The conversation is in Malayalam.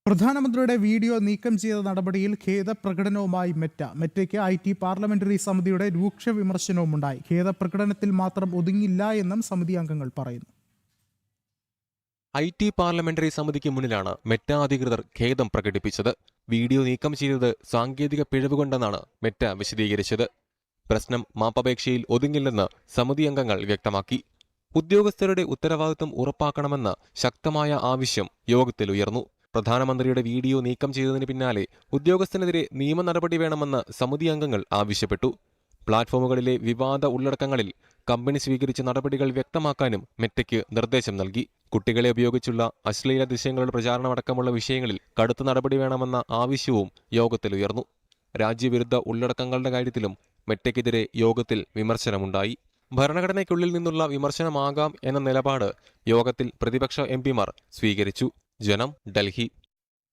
പ്രധാനമന്ത്രിയുടെ വീഡിയോ നീക്കം ചെയ്ത നടപടിയിൽ ഖേദപ്രകടനവുമായി മെറ്റയ്ക്ക് IT പാർലമെന്ററി സമിതിയുടെ രൂക്ഷ വിമർശനവുമുണ്ടായി. ഖേദപ്രകടനത്തിൽ മാത്രം ഒതുങ്ങില്ല എന്നും സമിതി അംഗങ്ങൾ പറയുന്നു. IT പാർലമെന്ററി സമിതിക്ക് മുന്നിലാണ് മെറ്റ അധികൃതർ ഖേദം പ്രകടിപ്പിച്ചത്. വീഡിയോ നീക്കം ചെയ്തത് സാങ്കേതിക പിഴവുകൊണ്ടെന്നാണ് മെറ്റ വിശദീകരിച്ചത്. പ്രശ്നം മാപ്പപേക്ഷയിൽ ഒതുങ്ങില്ലെന്ന് സമിതി അംഗങ്ങൾ വ്യക്തമാക്കി. ഉദ്യോഗസ്ഥരുടെ ഉത്തരവാദിത്വം ഉറപ്പാക്കണമെന്ന ശക്തമായ ആവശ്യം യോഗത്തിൽ ഉയർന്നു. പ്രധാനമന്ത്രിയുടെ വീഡിയോ നീക്കം ചെയ്തതിന് പിന്നാലെ ഉദ്യോഗസ്ഥനെതിരെ നിയമ നടപടി വേണമെന്ന് സമിതി അംഗങ്ങൾ ആവശ്യപ്പെട്ടു. പ്ലാറ്റ്ഫോമുകളിലെ വിവാദ ഉള്ളടക്കങ്ങളിൽ കമ്പനി സ്വീകരിച്ച നടപടികൾ വ്യക്തമാക്കാനും മെറ്റയ്ക്ക് നിർദ്ദേശം നൽകി. കുട്ടികളെ ഉപയോഗിച്ചുള്ള അശ്ലീല ദൃശ്യങ്ങളുടെ പ്രചാരണമടക്കമുള്ള വിഷയങ്ങളിൽ കടുത്ത നടപടി വേണമെന്ന ആവശ്യവും യോഗത്തിൽ ഉയർന്നു. രാജ്യവിരുദ്ധ ഉള്ളടക്കങ്ങളുടെ കാര്യത്തിലും മെറ്റയ്ക്കെതിരെ യോഗത്തിൽ വിമർശനമുണ്ടായി. ഭരണഘടനയ്ക്കുള്ളിൽ നിന്നുള്ള വിമർശനമാകാം എന്ന നിലപാട് യോഗത്തിൽ പ്രതിപക്ഷ MP മാർ സ്വീകരിച്ചു. ജനം, ഡൽഹി.